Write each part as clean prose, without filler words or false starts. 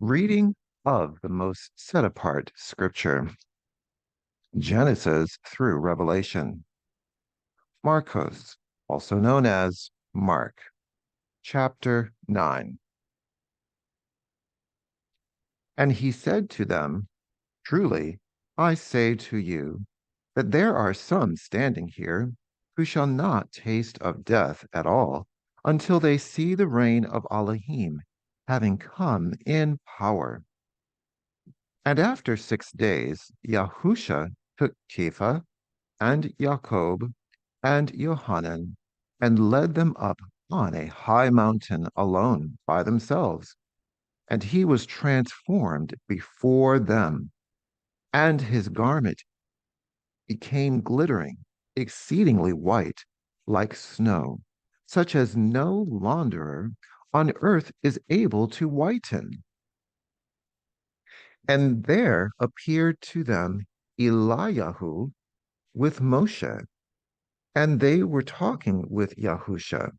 Reading of the most set apart scripture, Genesis through Revelation. MARQOS, also known as Mark, chapter 9. And he said to them, Truly, I say to you, that there are some standing here who shall not taste of death at all until they see the reign of Elohim having come in power. And after 6 days, Yahusha took Kepha and Jacob and Johanan and led them up on a high mountain alone by themselves. And he was transformed before them, and his garment became glittering, exceedingly white, like snow, such as no launderer on earth is able to whiten. And there appeared to them Eliyahu with Moshe, and they were talking with Yahusha.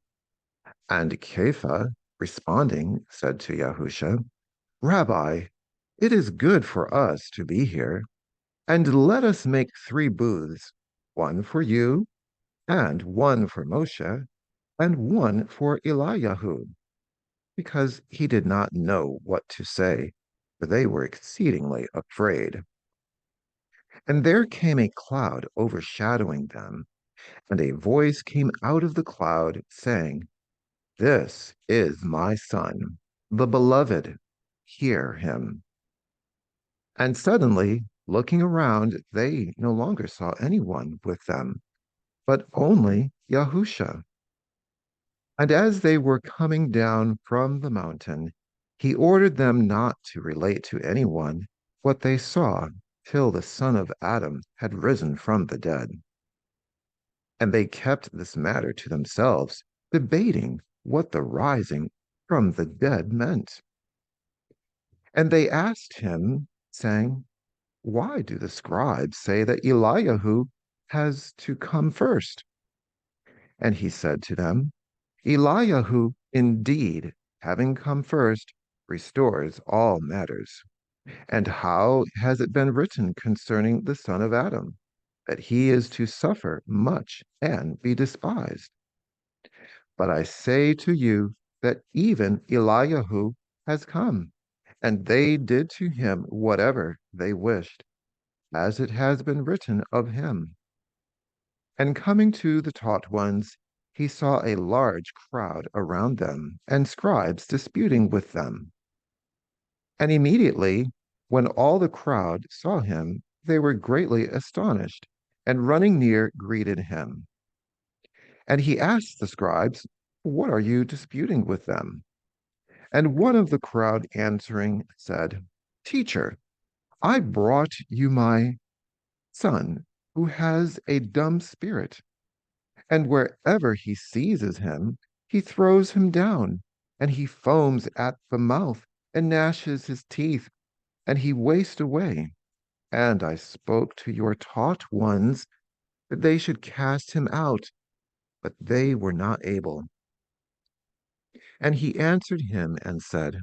And Kepha, responding, said to Yahusha, Rabbi, it is good for us to be here, and let us make 3 booths, one for you, and one for Moshe, and one for Eliyahu, because he did not know what to say, for they were exceedingly afraid. And there came a cloud overshadowing them, and a voice came out of the cloud, saying, This is my Son, the beloved. Hear him. And suddenly, looking around, they no longer saw anyone with them, but only Yahusha. And as they were coming down from the mountain, he ordered them not to relate to anyone what they saw till the Son of Adam had risen from the dead. And they kept this matter to themselves, debating what the rising from the dead meant. And they asked him, saying, Why do the scribes say that Eliyahu has to come first? And he said to them, Eliyahu, indeed, having come first, restores all matters. And how has it been written concerning the Son of Adam, that he is to suffer much and be despised? But I say to you that even Eliyahu has come, and they did to him whatever they wished, as it has been written of him. And coming to the taught ones, he saw a large crowd around them, and scribes disputing with them. And immediately, when all the crowd saw him, they were greatly astonished, and running near greeted him. And he asked the scribes, What are you disputing with them? And one of the crowd answering said, Teacher, I brought you my son, who has a dumb spirit, and wherever he seizes him, he throws him down, and he foams at the mouth, and gnashes his teeth, and he wastes away. And I spoke to your taught ones that they should cast him out, but they were not able. And he answered him and said,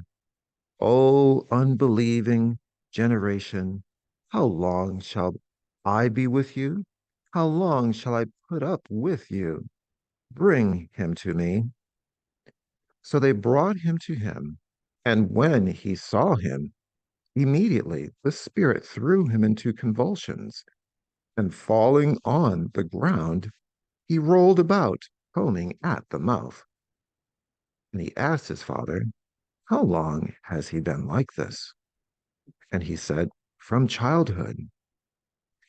O unbelieving generation, how long shall I be with you? How long shall I put up with you? Bring him to me. So they brought him to him, and when he saw him, immediately the spirit threw him into convulsions, and falling on the ground, he rolled about, foaming at the mouth. And he asked his father, How long has he been like this? And he said, From childhood.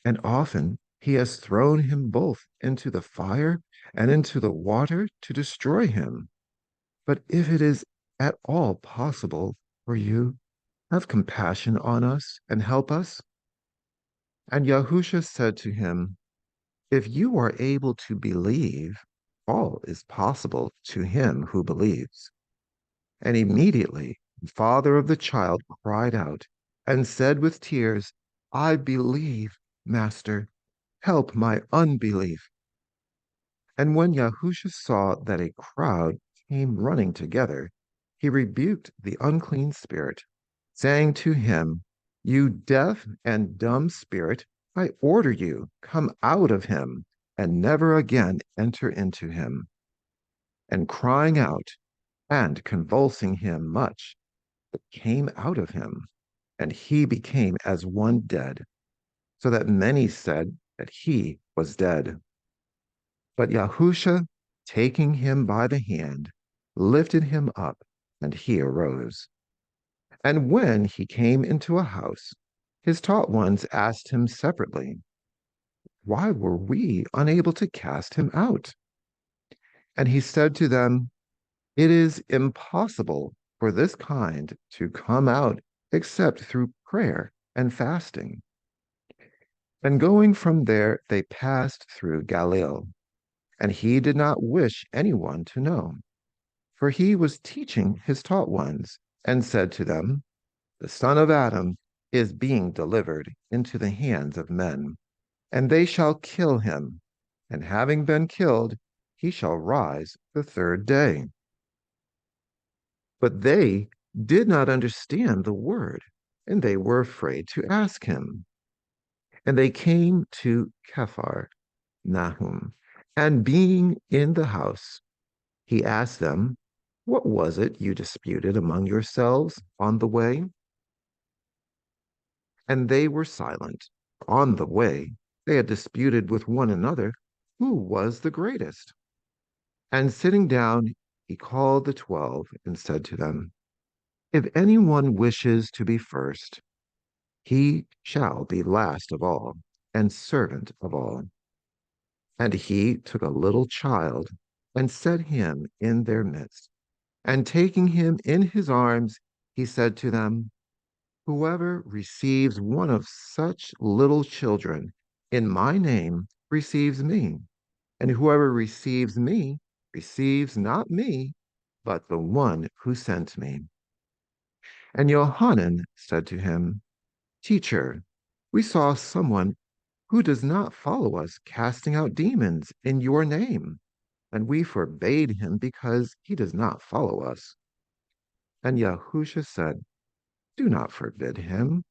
And often he has thrown him both into the fire and into the water to destroy him. But if it is at all possible for you, have compassion on us and help us. And Yahusha said to him, If you are able to believe, all is possible to him who believes. And immediately the father of the child cried out and said with tears, I believe, Master, help my unbelief. And when Yahusha saw that a crowd came running together, he rebuked the unclean spirit, saying to him, "You deaf and dumb spirit, I order you, come out of him, and never again enter into him." And crying out and convulsing him much, it came out of him, and he became as one dead, so that many said that he was dead. But Yahusha, taking him by the hand, lifted him up, and he arose. And when he came into a house, his taught ones asked him separately, "Why were we unable to cast him out?" And he said to them, "It is impossible for this kind to come out except through prayer and fasting." And going from there, they passed through Galilee, and he did not wish anyone to know, for he was teaching his taught ones, and said to them, "The Son of Adam is being delivered into the hands of men, and they shall kill him, and having been killed, he shall rise the third day." But they did not understand the word, and they were afraid to ask him. And they came to Kephar Nahum, and being in the house, he asked them, "What was it you disputed among yourselves on the way?" And they were silent. On the way, they had disputed with one another who was the greatest. And sitting down, he called the 12 and said to them, "If anyone wishes to be first, he shall be last of all and servant of all." And he took a little child and set him in their midst. And taking him in his arms, he said to them, "Whoever receives one of such little children in my name receives me, and whoever receives me receives not me, but the one who sent me." And Yohanan said to him, "Teacher, we saw someone who does not follow us casting out demons in your name, and we forbade him because he does not follow us." And Yahusha said, "Do not forbid him,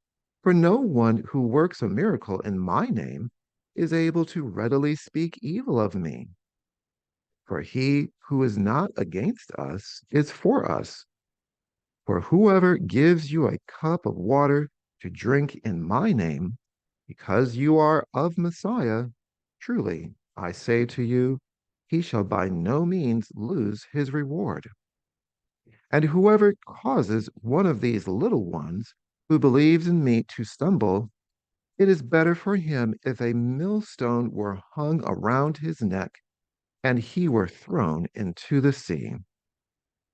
for no one who works a miracle in my name is able to readily speak evil of me. For he who is not against us is for us. For whoever gives you a cup of water to drink in my name, because you are of Messiah, truly I say to you, he shall by no means lose his reward. And whoever causes one of these little ones who believes in me to stumble, it is better for him if a millstone were hung around his neck and he were thrown into the sea.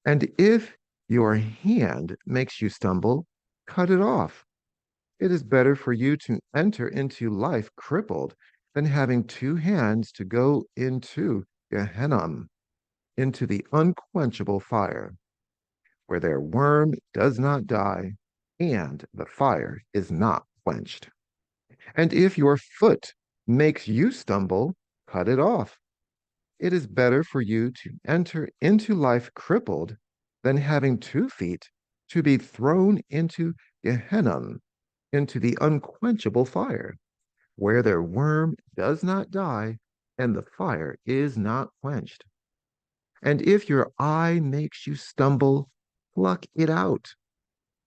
And if your hand makes you stumble, cut it off. It is better for you to enter into life crippled than having two hands to go into Gehenna, into the unquenchable fire, where their worm does not die and the fire is not quenched. And if your foot makes you stumble, cut it off. It is better for you to enter into life crippled than having 2 feet to be thrown into Gehenna, into the unquenchable fire, where their worm does not die and the fire is not quenched. And if your eye makes you stumble, pluck it out.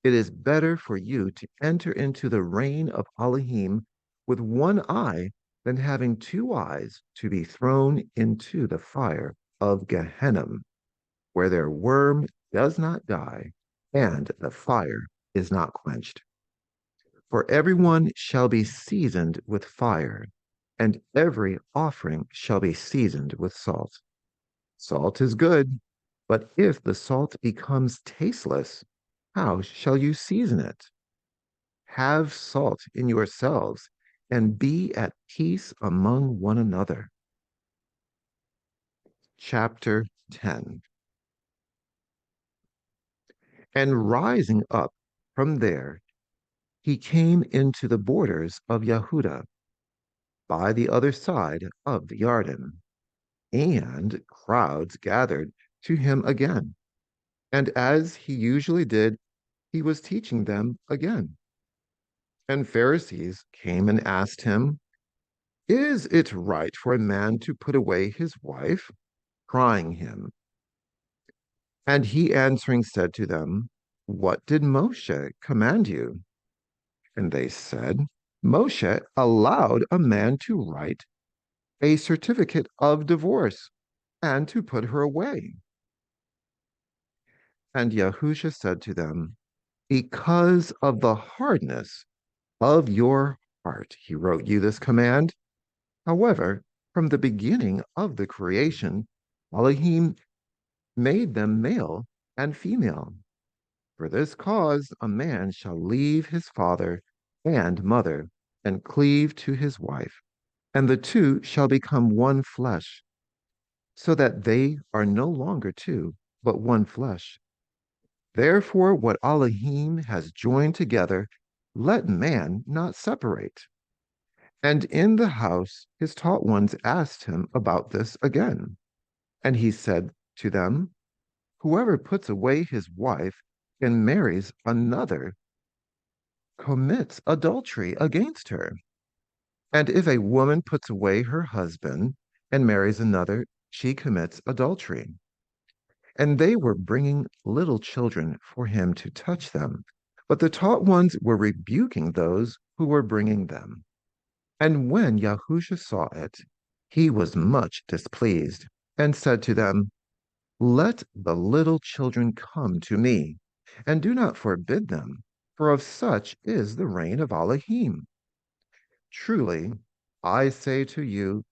It is better for you to enter into the reign of Elohim with one eye than having 2 eyes to be thrown into the fire of Gehenna, where their worm does not die and the fire is not quenched. For everyone shall be seasoned with fire, and every offering shall be seasoned with salt. Salt is good, but if the salt becomes tasteless, how shall you season it? Have salt in yourselves, and be at peace among one another. Chapter 10. And rising up from there, he came into the borders of Yehuda, by the other side of the Jordan, and crowds gathered to him again. And as he usually did, he was teaching them again. And Pharisees came and asked him, "Is it right for a man to put away his wife?" Trying him. And he answering said to them, "What did Moshe command you?" And they said, "Moshe allowed a man to write a certificate of divorce and to put her away." And Yahusha said to them, "Because of the hardness of your heart, he wrote you this command. However, from the beginning of the creation, Elohim made them male and female. For this cause, a man shall leave his father and mother and cleave to his wife, and the two shall become one flesh, so that they are no longer two, but one flesh. Therefore, what Elohim has joined together, let man not separate." And in the house, his taught ones asked him about this again. And he said to them, "Whoever puts away his wife and marries another commits adultery against her. And if a woman puts away her husband and marries another, she commits adultery." And they were bringing little children for him to touch them. But the taught ones were rebuking those who were bringing them. And when Yahusha saw it, he was much displeased and said to them, "Let the little children come to me, and do not forbid them, for of such is the reign of Elohim. Truly, I say to you,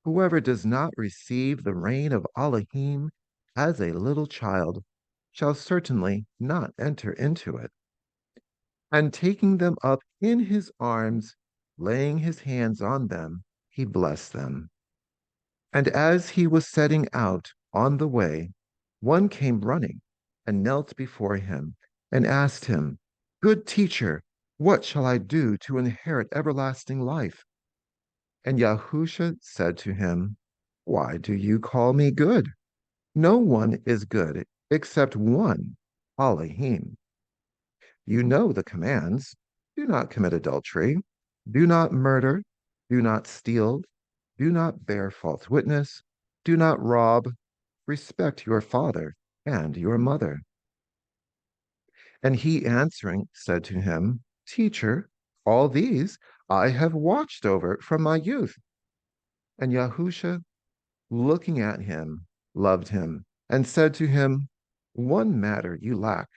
whoever does not receive the reign of Elohim as a little child shall certainly not enter into it." And taking them up in his arms, laying his hands on them, he blessed them. And as he was setting out on the way, one came running and knelt before him and asked him, "Good teacher, what shall I do to inherit everlasting life?" And Yahusha said to him, "Why do you call me good? No one is good except one, Elohim. You know the commands: do not commit adultery, do not murder, do not steal, do not bear false witness, do not rob, respect your father and your mother." And he answering said to him, "Teacher, all these I have watched over from my youth." And Yahusha, looking at him, loved him, and said to him, "One matter you lack.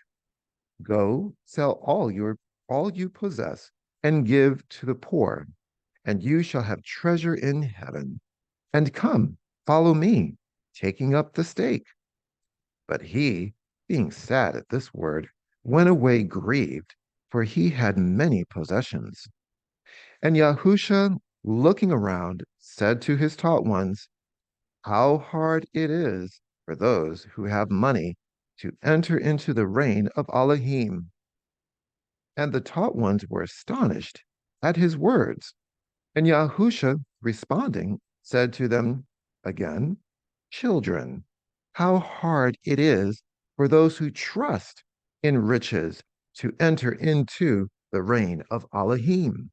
Go, sell all you possess, and give to the poor, and you shall have treasure in heaven. And come, follow me," taking up the stake. But he, being sad at this word, went away grieved, for he had many possessions. And Yahusha, looking around, said to his taught ones, "How hard it is for those who have money to enter into the reign of Elohim." And the taught ones were astonished at his words. And Yahusha, responding, said to them again, "Children, how hard it is for those who trust in riches to enter into the reign of Elohim.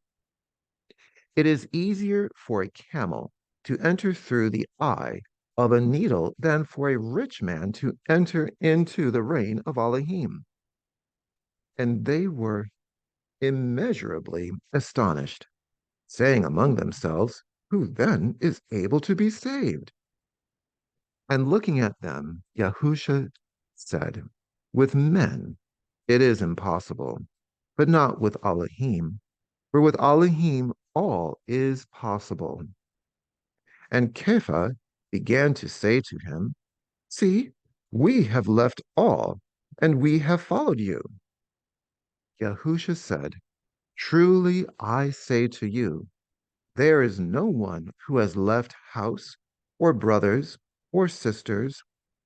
It is easier for a camel to enter through the eye of a needle than for a rich man to enter into the reign of Elohim." And they were immeasurably astonished, saying among themselves, "Who then is able to be saved?" And looking at them, Yahusha said, "With men it is impossible, but not with Elohim, for with Elohim all is possible." And Kepha began to say to him, "See, we have left all, and we have followed you." Yahusha said, "Truly I say to you, there is no one who has left house, or brothers, or sisters,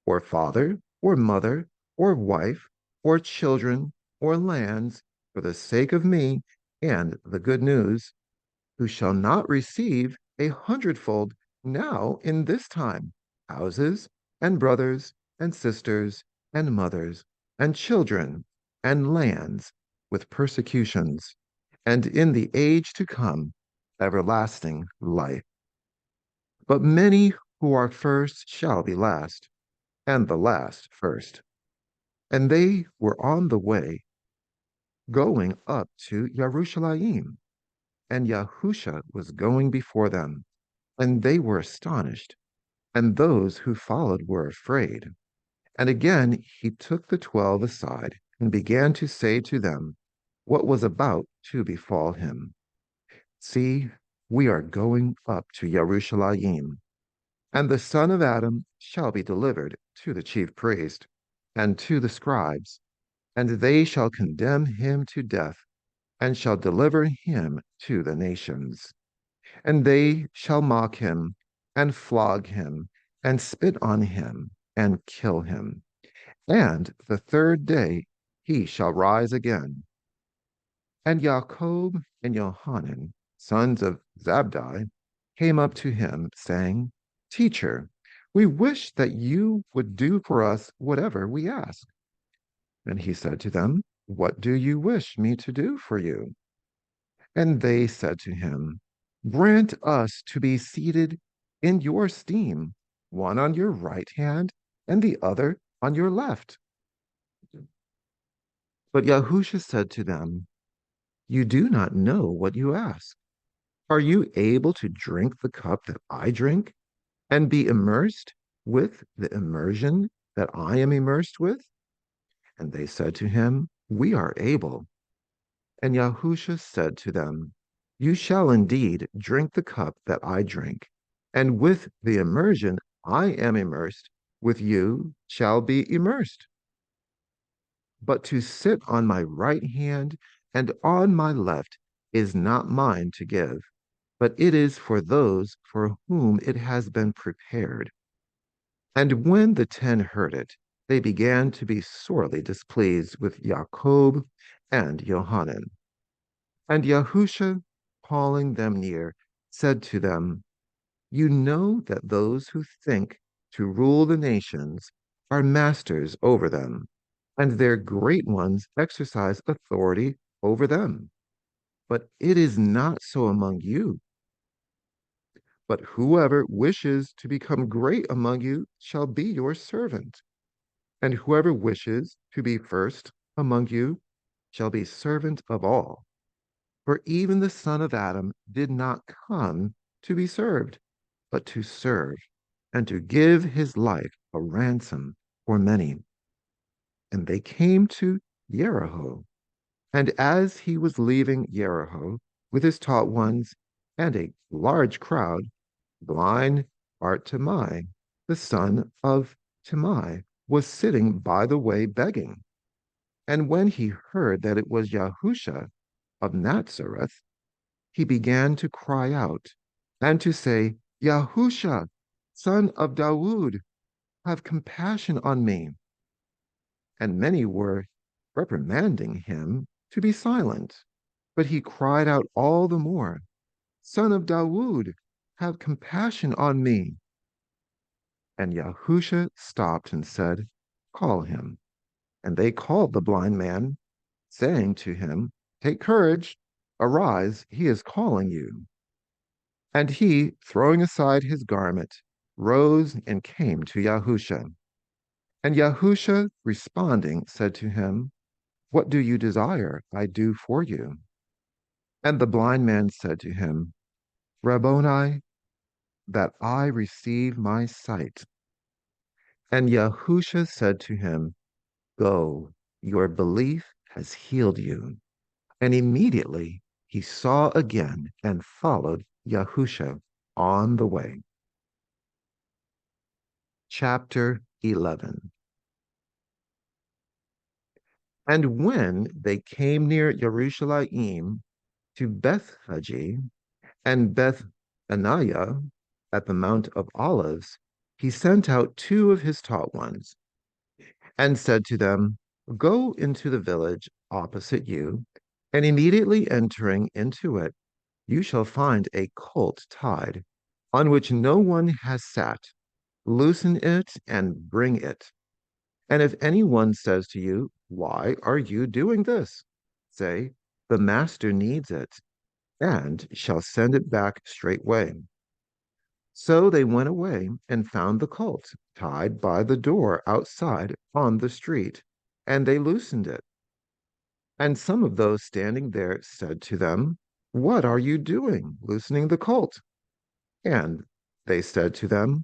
or father, or mother, or wife, or children, or lands, for the sake of me and the good news, who shall not receive 100-fold now in this time houses, and brothers, and sisters, and mothers, and children, and lands with persecutions, and in the age to come, everlasting life. But many who are first shall be last, and the last first. And they were on the way, going up to Jerusalem, and Yahusha was going before them, and they were astonished, and those who followed were afraid. And again he took the 12 aside, and began to say to them what was about to befall him. See, we are going up to Jerusalem, and the son of Adam shall be delivered to the chief priest and to the scribes, and they shall condemn him to death, and shall deliver him to the nations. And they shall mock him, and flog him, and spit on him, and kill him. And the third day he shall rise again. And Jacob and Johanan, sons of Zabdi, came up to him, saying, Teacher, we wish that you would do for us whatever we ask. And he said to them, What do you wish me to do for you? And they said to him, Grant us to be seated in your steam, one on your right hand and the other on your left. But Yahusha said to them, You do not know what you ask. Are you able to drink the cup that I drink and be immersed with the immersion that I am immersed with? And they said to him, We are able. And Yahusha said to them, You shall indeed drink the cup that I drink, and with the immersion I am immersed, with you shall be immersed. But to sit on my right hand and on my left is not mine to give, but it is for those for whom it has been prepared. And when the 10 heard it, they began to be sorely displeased with Jacob and Johanan. And Yahusha, calling them near, said to them, You know that those who think to rule the nations are masters over them, and their great ones exercise authority over them. But it is not so among you. But whoever wishes to become great among you shall be your servant. And whoever wishes to be first among you shall be servant of all. For even the Son of Adam did not come to be served, but to serve, and to give his life a ransom for many. And they came to Jericho. And as he was leaving Jericho with his taught ones and a large crowd, blind Bartimaeus, the son of Timaeus, was sitting by the way begging. And when he heard that it was Yahusha of Nazareth, he began to cry out and to say, Yahusha, son of Dawood, have compassion on me. And many were reprimanding him to be silent. But he cried out all the more, Son of Dawood, have compassion on me. And Yahusha stopped and said, Call him. And they called the blind man, saying to him, Take courage, arise, he is calling you. And he, throwing aside his garment, rose and came to Yahusha. And Yahusha, responding, said to him, What do you desire I do for you? And the blind man said to him, Rabboni, that I receive my sight. And Yahusha said to him, Go, your belief has healed you. And immediately he saw again and followed Yahusha on the way. Chapter 11. And when they came near Jerusalem to Bethphage and Bethaniah at the Mount of Olives, he sent out 2 of his taught ones and said to them, Go into the village opposite you, and immediately entering into it, you shall find a colt tied, on which no one has sat. Loosen it and bring it. And if anyone says to you, Why are you doing this? Say, the master needs it, and shall send it back straightway. So they went away and found the colt tied by the door outside on the street, and they loosened it. And some of those standing there said to them, what are you doing, loosening the colt? And they said to them,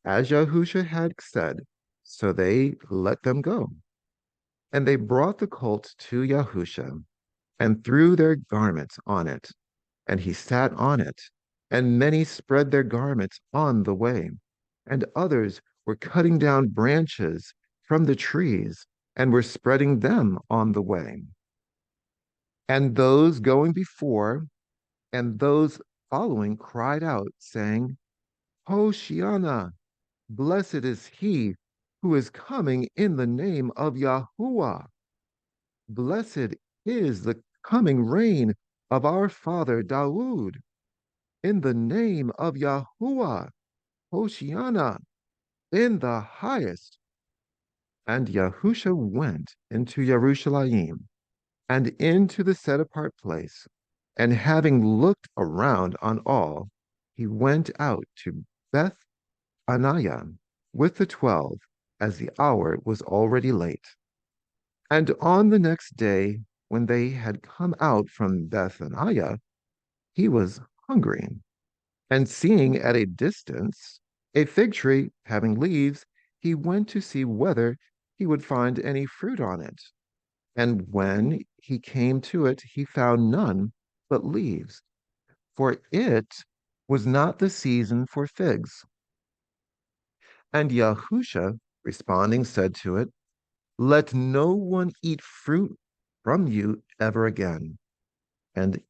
as Yahusha had said. So they let them go. And they brought the colt to Yahusha and threw their garments on it. And he sat on it. And many spread their garments on the way. And others were cutting down branches from the trees and were spreading them on the way. And those going before and those following cried out, saying, Hoshiana, blessed is he who is coming in the name of Yahuwah. Blessed is the coming reign of our father Dawood. In the name of Yahuwah, Hoshiana, in the highest. And Yahusha went into Jerusalem and into the set apart place. And having looked around on all, he went out to Beth Aniah with the 12, as the hour was already late. And on the next day, when they had come out from Bethaniah, he was hungry. And seeing at a distance a fig tree having leaves, he went to see whether he would find any fruit on it. And when he came to it, he found none but leaves, for it was not the season for figs. And Yahusha, responding, said to it, let no one eat fruit from you ever again. And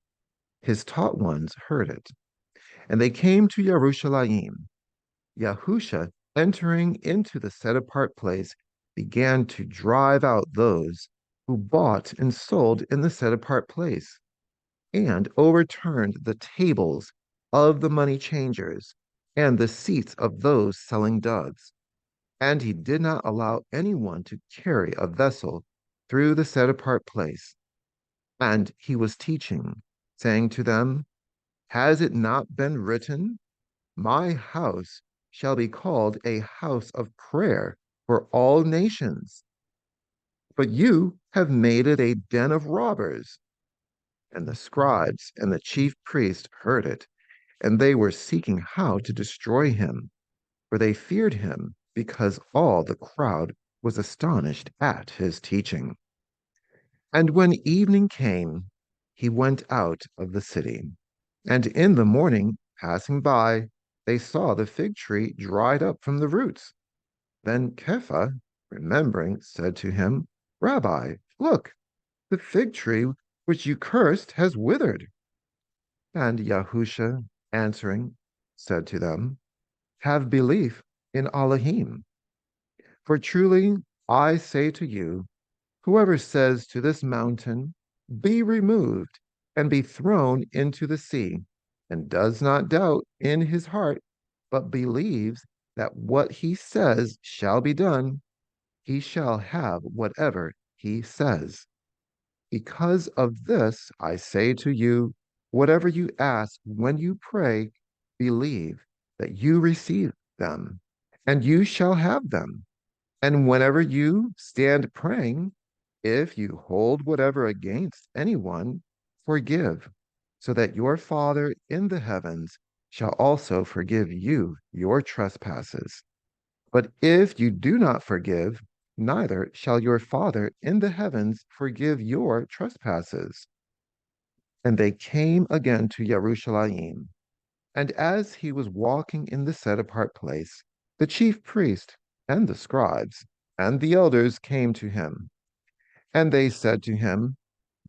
his taught ones heard it. And they came to Jerusalem. Yahusha, entering into the set apart place, began to drive out those who bought and sold in the set apart place, and overturned the tables of the money changers and the seats of those selling doves. And he did not allow anyone to carry a vessel through the set apart place. And he was teaching, saying to them, has it not been written, my house shall be called a house of prayer for all nations? But you have made it a den of robbers. And the scribes and the chief priest heard it, and they were seeking how to destroy him, for they feared him, because all the crowd was astonished at his teaching. And when evening came, he went out of the city. And in the morning, passing by, they saw the fig tree dried up from the roots. Then Kepha, remembering, said to him, Rabbi, look, the fig tree which you cursed has withered. And Yahusha, answering, said to them, have belief in Elohim. For truly I say to you, whoever says to this mountain, be removed and be thrown into the sea, and does not doubt in his heart, but believes that what he says shall be done, he shall have whatever he says. Because of this, I say to you, whatever you ask when you pray, believe that you receive them, and you shall have them. And whenever you stand praying, if you hold whatever against anyone, forgive, so that your Father in the heavens shall also forgive you your trespasses. But if you do not forgive, neither shall your Father in the heavens forgive your trespasses. And they came again to Jerusalem. And as he was walking in the set apart place, the chief priest and the scribes and the elders came to him. And they said to him,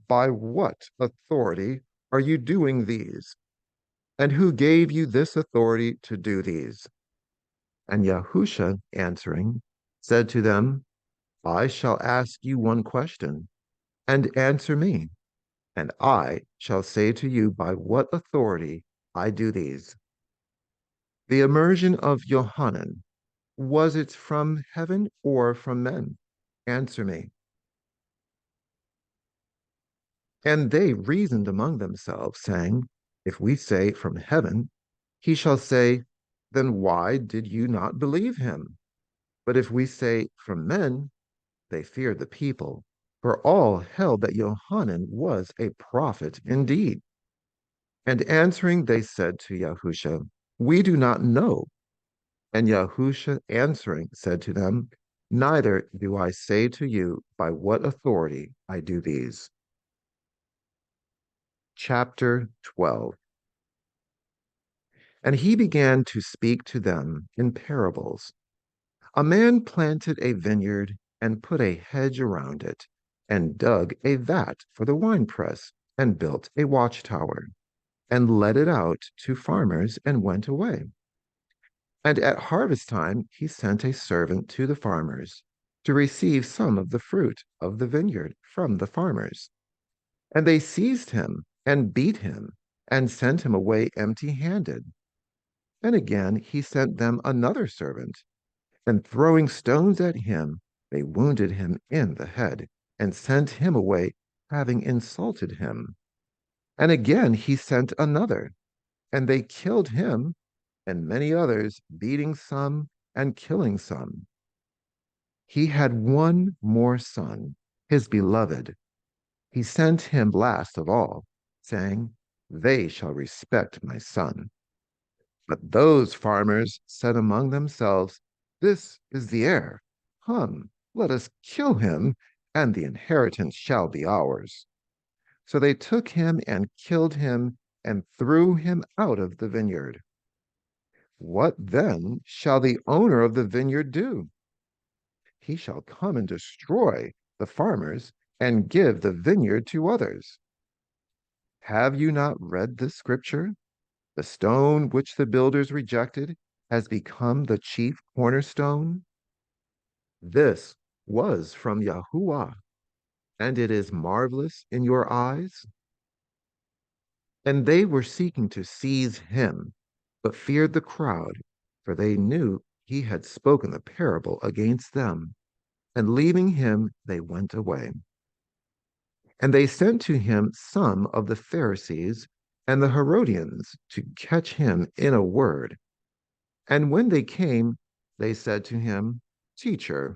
by what authority are you doing these? And who gave you this authority to do these? And Yahusha, answering, said to them, I shall ask you one question, and answer me, and I shall say to you by what authority I do these. The immersion of Yohanan, was it from heaven or from men? Answer me. And they reasoned among themselves, saying, if we say from heaven, he shall say, then why did you not believe him? But if we say from men, they feared the people, for all held that Yohanan was a prophet indeed. And answering, they said to Yahusha, we do not know. And Yahusha answering said to them, neither do I say to you by what authority I do these. Chapter 12. And he began to speak to them in parables. A man planted a vineyard and put a hedge around it, and dug a vat for the winepress, and built a watchtower, and let it out to farmers, and went away. And at harvest time he sent a servant to the farmers to receive some of the fruit of the vineyard from the farmers. And they seized him and beat him and sent him away empty-handed. And again he sent them another servant, and throwing stones at him, they wounded him in the head and sent him away, having insulted him. And again he sent another, and they killed him and many others, beating some and killing some. He had one more son, his beloved. He sent him last of all, saying, they shall respect my son. But those farmers said among themselves, this is the heir. Come, let us kill him, and the inheritance shall be ours. So they took him and killed him and threw him out of the vineyard. What then shall the owner of the vineyard do? He shall come and destroy the farmers and give the vineyard to others. Have you not read this scripture? The stone which the builders rejected has become the chief cornerstone. This was from Yahuwah, and it is marvelous in your eyes. And they were seeking to seize him, but feared the crowd, for they knew he had spoken the parable against them. And leaving him, they went away. And they sent to him some of the Pharisees and the Herodians to catch him in a word. And when they came, they said to him, Teacher,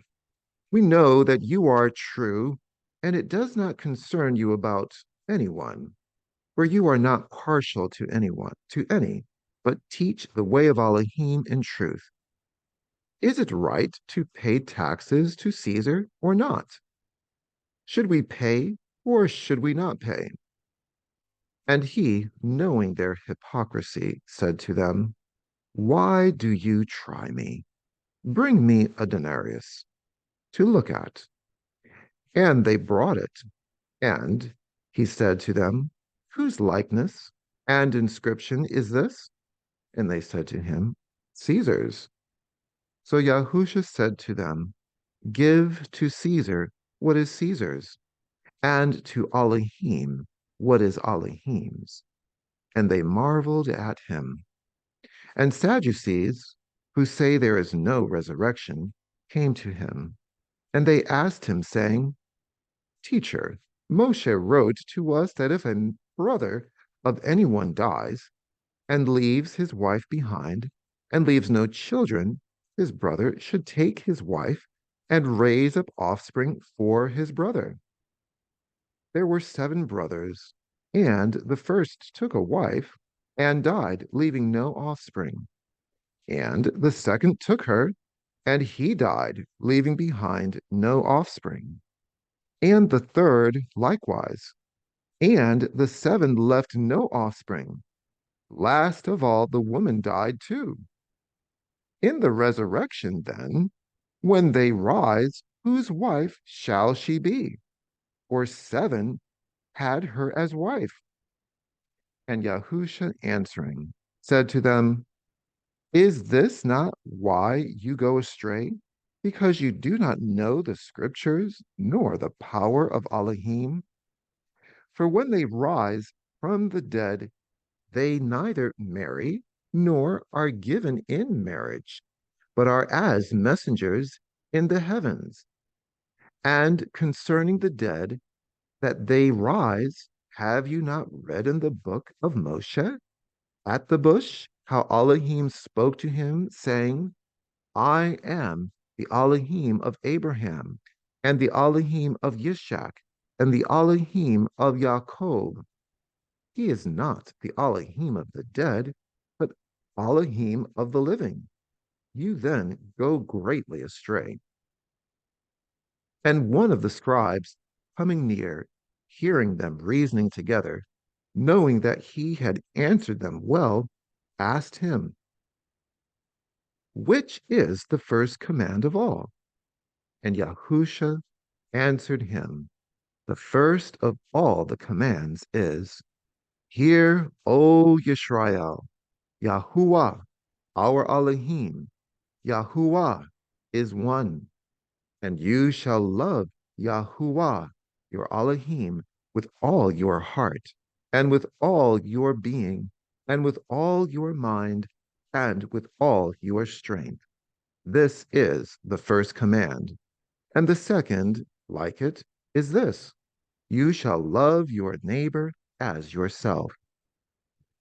we know that you are true, and it does not concern you about anyone, for you are not partial to anyone, to any, but teach the way of Elohim in truth. Is it right to pay taxes to Caesar or not? Should we pay or should we not pay? And he, knowing their hypocrisy, said to them, why do you try me? Bring me a denarius to look at. And they brought it. And he said to them, whose likeness and inscription is this? And they said to him, Caesar's. So Yahusha said to them, give to Caesar what is Caesar's, and to Elohim what is Elohim's. And they marveled at him. And Sadducees, who say there is no resurrection, came to him. And they asked him, saying, Teacher, Moshe wrote to us that if a brother of anyone dies and leaves his wife behind and leaves no children, his brother should take his wife and raise up offspring for his brother. There were 7 brothers, and the first took a wife and died, leaving no offspring. And the second took her, and he died, leaving behind no offspring. And the third likewise. And the 7 left no offspring. Last of all, the woman died too. In the resurrection, then, when they rise, whose wife shall she be? For 7 had her as wife. And Yahusha answering said to them, is this not why you go astray? Because you do not know the scriptures, nor the power of Elohim? For when they rise from the dead, they neither marry nor are given in marriage, but are as messengers in the heavens. And concerning the dead, that they rise, have you not read in the book of Moshe at the bush how Elohim spoke to him, saying, I am the Elohim of Abraham, and the Elohim of Yishak, and the Elohim of Yaakov. He is not the Elohim of the dead, but Elohim of the living. You then go greatly astray. And one of the scribes, coming near, hearing them reasoning together, knowing that he had answered them well, asked him, which is the first command of all? And Yahusha answered him, the first of all the commands is, Hear, O Yisrael, Yahuwah, our Elohim, Yahuwah is one, and you shall love Yahuwah, your Elohim, with all your heart, and with all your being, and with all your mind, and with all your strength. This is the first command. And the second, like it, is this: you shall love your neighbor as yourself.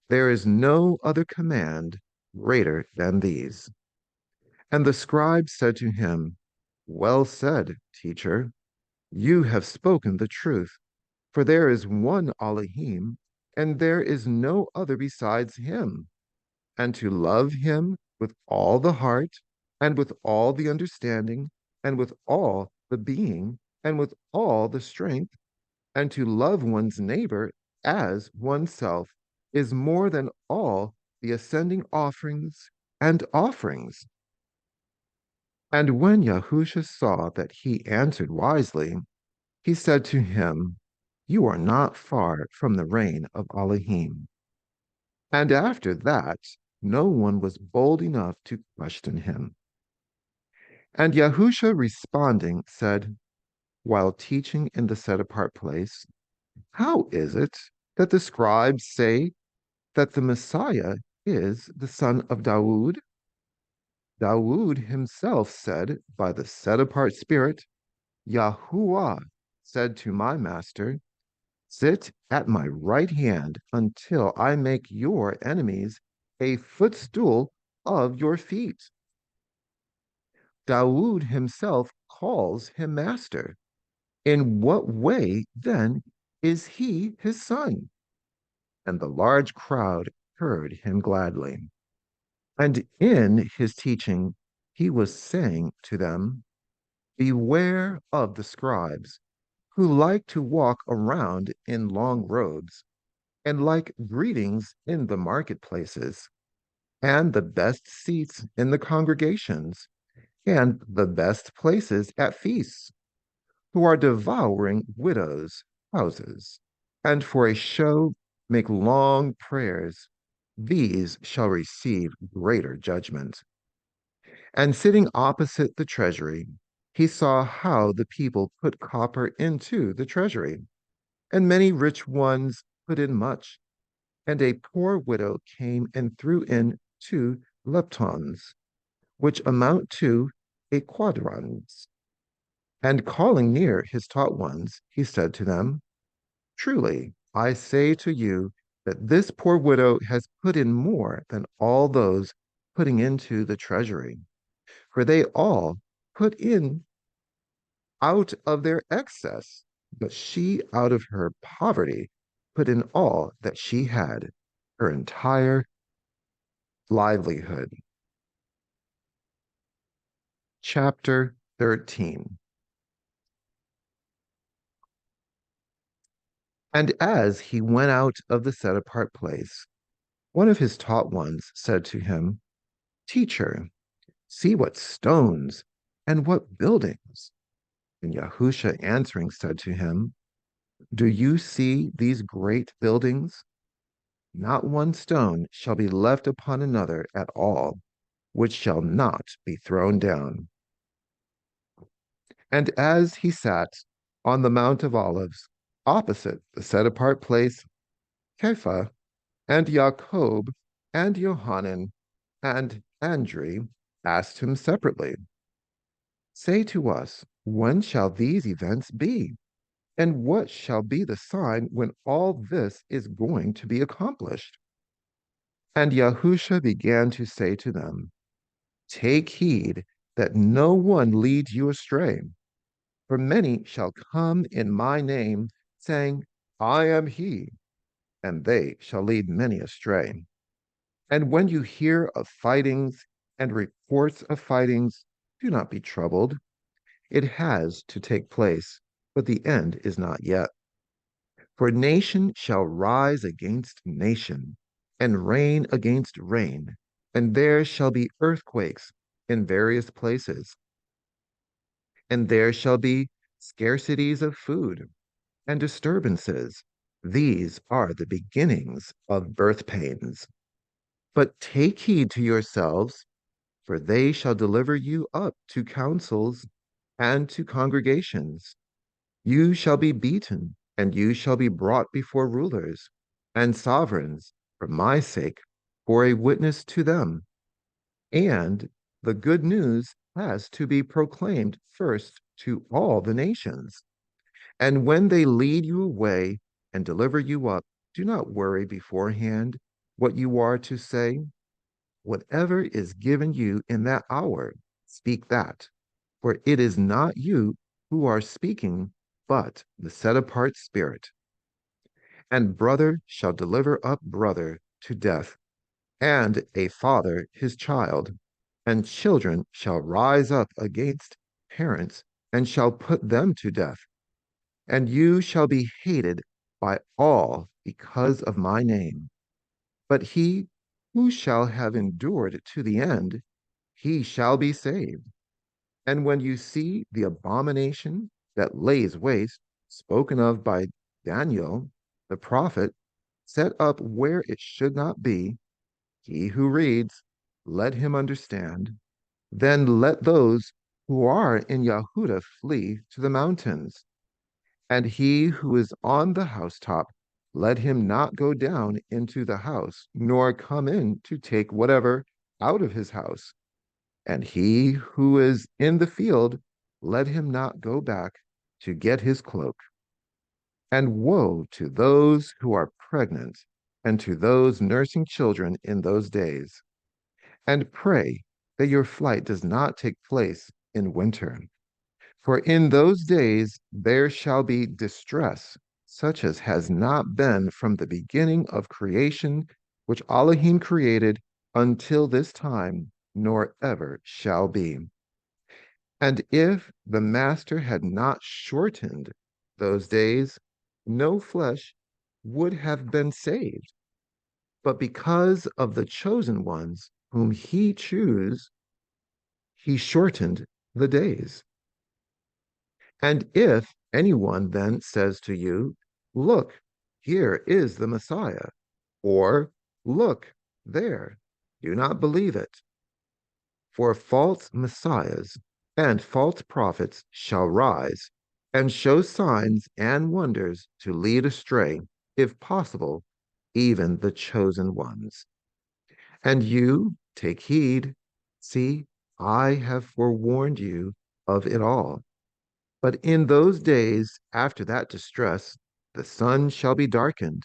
There is no other command greater than these. And the scribe said to him, well said, teacher. You have spoken the truth, for there is one Elohim, and there is no other besides him. And to love him with all the heart, and with all the understanding, and with all the being, and with all the strength, and to love one's neighbor as oneself is more than all the ascending offerings and offerings. And when Yahusha saw that he answered wisely, he said to him, you are not far from the reign of Elohim. And after that, no one was bold enough to question him. And Yahusha responding said, while teaching in the set-apart place, how is it that the scribes say that the Messiah is the son of Dawood? Dawood himself said by the set-apart Spirit, Yahuwah said to my master, sit at my right hand until I make your enemies a footstool of your feet. Dawood himself calls him master. In what way, then, is he his son? And the large crowd heard him gladly. And in his teaching, he was saying to them, beware of the scribes who like to walk around in long robes and like greetings in the marketplaces and the best seats in the congregations and the best places at feasts, who are devouring widows' houses, and for a show make long prayers. These shall receive greater judgment. And sitting opposite the treasury, he saw how the people put copper into the treasury, and many rich ones put in much. And a poor widow came and threw in 2 leptons, which amount to a quadrans. And calling near his taught ones, he said to them, truly, I say to you that this poor widow has put in more than all those putting into the treasury. For they all put in out of their excess, but she out of her poverty put in all that she had, her entire livelihood. Chapter 13. And as he went out of the set-apart place, one of his taught ones said to him, teacher, see what stones and what buildings. And Yahusha answering said to him, do you see these great buildings? Not one stone shall be left upon another at all, which shall not be thrown down. And as he sat on the Mount of Olives, opposite the set-apart place, Kepha and Jacob and Johanan and Andrew asked him separately, say to us, when shall these events be? And what shall be the sign when all this is going to be accomplished? And Yahusha began to say to them, take heed that no one leads you astray. For many shall come in my name, saying, I am he, and they shall lead many astray. And when you hear of fightings and reports of fightings, do not be troubled. It has to take place, but the end is not yet. For nation shall rise against nation, and reign against reign, and there shall be earthquakes in various places, and there shall be scarcities of food and disturbances. These are the beginnings of birth pains. But take heed to yourselves, for they shall deliver you up to councils and to congregations. You shall be beaten, and you shall be brought before rulers and sovereigns for my sake, for a witness to them. And the good news has to be proclaimed first to all the nations. And when they lead you away and deliver you up, do not worry beforehand what you are to say. Whatever is given you in that hour, speak that. For it is not you who are speaking, but the set apart Spirit. And brother shall deliver up brother to death, and a father his child. And children shall rise up against parents, and shall put them to death. And you shall be hated by all because of my name. But he who shall have endured to the end, he shall be saved. And when you see the abomination that lays waste, spoken of by Daniel the prophet, set up where it should not be, he who reads, let him understand. Then let those who are in Yahudah flee to the mountains. And he who is on the housetop, let him not go down into the house, nor come in to take whatever out of his house. And he who is in the field, let him not go back to get his cloak. And woe to those who are pregnant, and to those nursing children in those days. And pray that your flight does not take place in winter. For in those days there shall be distress, such as has not been from the beginning of creation, which Elohim created until this time, nor ever shall be. And if the Master had not shortened those days, no flesh would have been saved. But because of the chosen ones whom he chose, he shortened the days. And if anyone then says to you, look, here is the Messiah, or look, there, do not believe it. For false messiahs and false prophets shall rise and show signs and wonders to lead astray, if possible, even the chosen ones. And you take heed, see, I have forewarned you of it all. But in those days after that distress, the sun shall be darkened,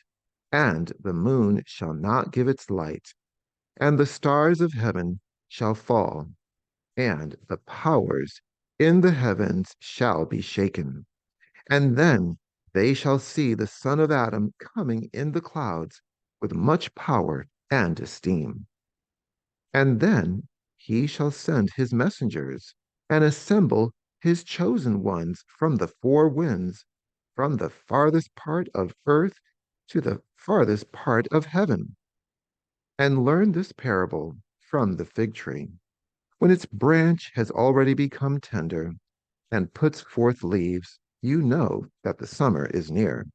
and the moon shall not give its light, and the stars of heaven shall fall, and the powers in the heavens shall be shaken. And then they shall see the Son of Adam coming in the clouds with much power and esteem. And then he shall send his messengers and assemble his chosen ones from the four winds, from the farthest part of earth to the farthest part of heaven. And learn this parable from the fig tree. When its branch has already become tender and puts forth leaves, you know that the summer is near.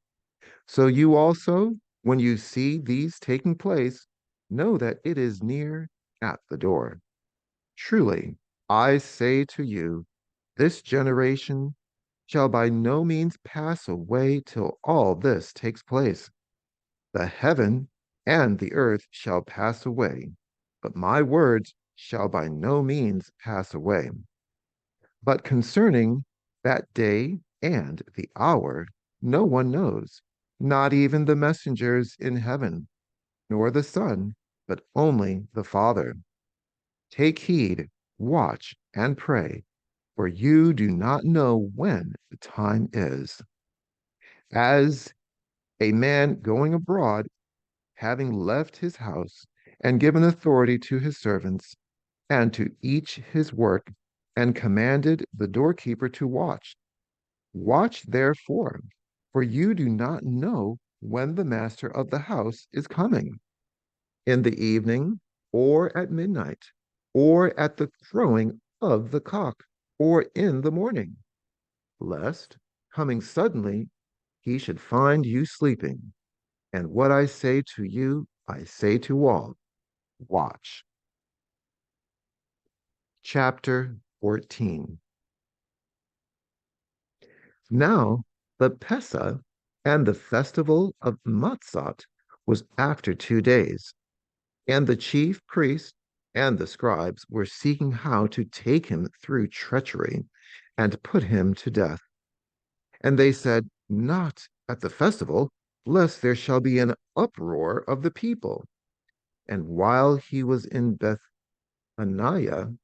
So you also, when you see these taking place, know that it is near at the door. Truly, I say to you, this generation shall by no means pass away till all this takes place. The heaven and the earth shall pass away, but my words shall by no means pass away. But concerning that day and the hour, no one knows, not even the messengers in heaven, nor the Son, but only the Father. Take heed, watch, and pray, for you do not know when the time is. As a man going abroad, having left his house and given authority to his servants, and to each his work, and commanded the doorkeeper to watch. Watch therefore, for you do not know when the master of the house is coming, in the evening, or at midnight, or at the crowing of the cock, or in the morning, lest, coming suddenly, he should find you sleeping. And what I say to you, I say to all, watch. Chapter 14. Now the Pessah and the festival of Matzot was after 2 days, and the chief priests and the scribes were seeking how to take him through treachery and put him to death. And they said, not at the festival, lest there shall be an uproar of the people. And while he was in Bethaniah,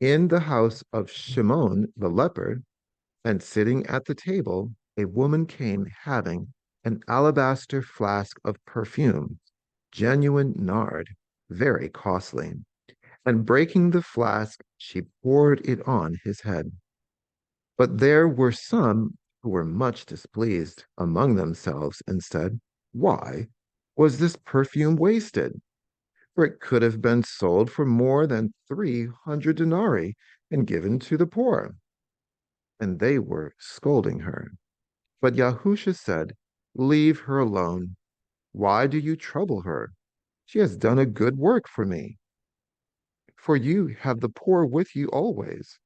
in the house of Shimon the leper, and sitting at the table, a woman came having an alabaster flask of perfume, genuine nard, very costly. And breaking the flask, she poured it on his head. But there were some who were much displeased among themselves and said, why was this perfume wasted? For it could have been sold for more than 300 denarii and given to the poor. And they were scolding her. But Yahusha said, leave her alone. Why do you trouble her? She has done a good work for me. For you have the poor with you always,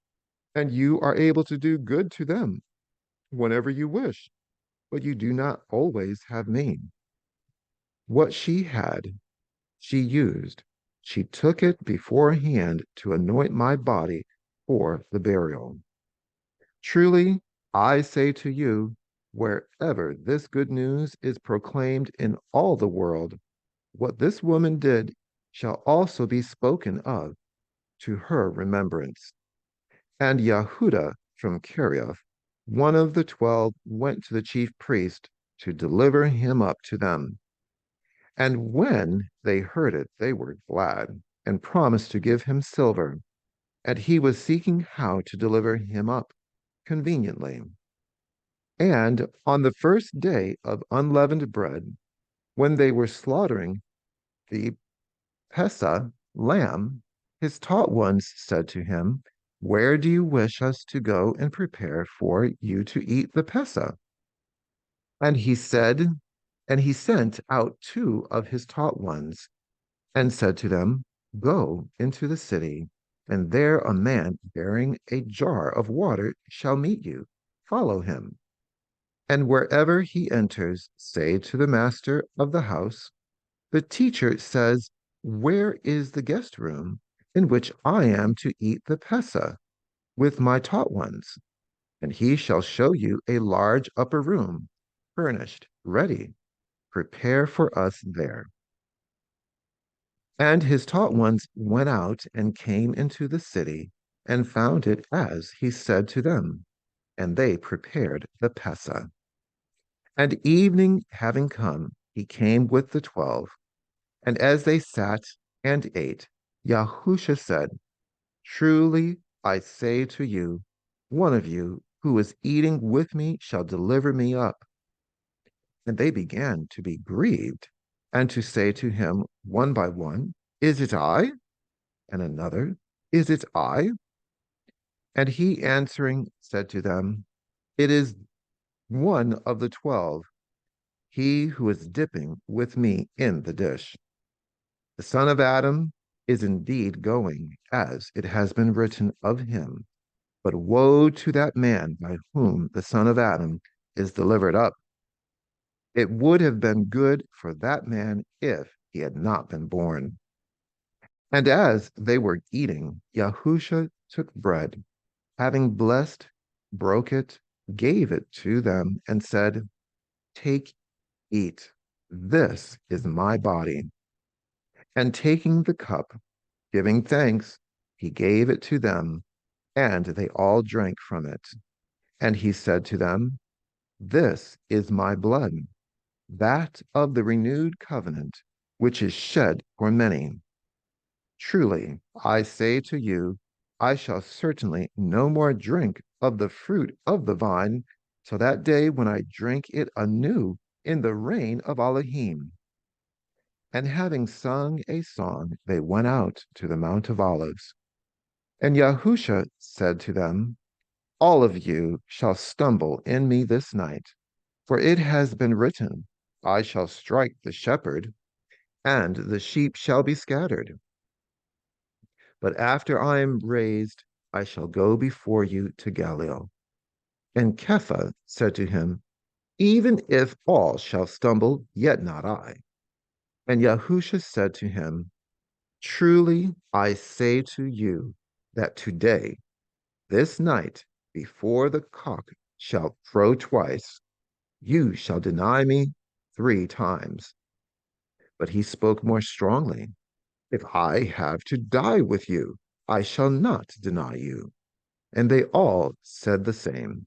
and you are able to do good to them whenever you wish, but you do not always have me. What she had, she used. She took it beforehand to anoint my body for the burial. Truly, I say to you, wherever this good news is proclaimed in all the world, what this woman did shall also be spoken of to her remembrance. And Yahudah from Kerioth, one of the 12, went to the chief priest to deliver him up to them. And when they heard it, they were glad and promised to give him silver. And he was seeking how to deliver him up conveniently. And on the first day of unleavened bread, when they were slaughtering the Pessah lamb, his taught ones said to him, where do you wish us to go and prepare for you to eat the Pessah? And he said, and he sent out 2 of his taught ones and said to them, go into the city, and there a man bearing a jar of water shall meet you. Follow him. And wherever he enters, say to the master of the house, the teacher says, where is the guest room in which I am to eat the Pessah with my taught ones? And he shall show you a large upper room, furnished, ready. Prepare for us there. And his taught ones went out and came into the city and found it as he said to them, and they prepared the Pessah. And evening having come, he came with the 12. And as they sat and ate, Yahusha said, truly I say to you, one of you who is eating with me shall deliver me up. And they began to be grieved and to say to him one by one, is it I? And another, is it I? And he answering said to them, it is one of the 12, he who is dipping with me in the dish. The son of Adam is indeed going, as it has been written of him. But woe to that man by whom the son of Adam is delivered up. It would have been good for that man if he had not been born. And as they were eating, Yahusha took bread, having blessed, broke it, gave it to them, and said, "Take, eat. This is my body." And taking the cup, giving thanks, he gave it to them, and they all drank from it. And he said to them, "This is my blood, that of the renewed covenant, which is shed for many. Truly, I say to you, I shall certainly no more drink of the fruit of the vine till that day when I drink it anew in the reign of Elohim." And having sung a song, they went out to the Mount of Olives. And Yahusha said to them, "All of you shall stumble in me this night, for it has been written, I shall strike the shepherd, and the sheep shall be scattered. But after I am raised, I shall go before you to Galilee." And Kepha said to him, "Even if all shall stumble, yet not I." And Yahusha said to him, "Truly I say to you that today, this night, before the cock shall crow twice, you shall deny me 3 times." But he spoke more strongly, "If I have to die with you, I shall not deny you." And they all said the same.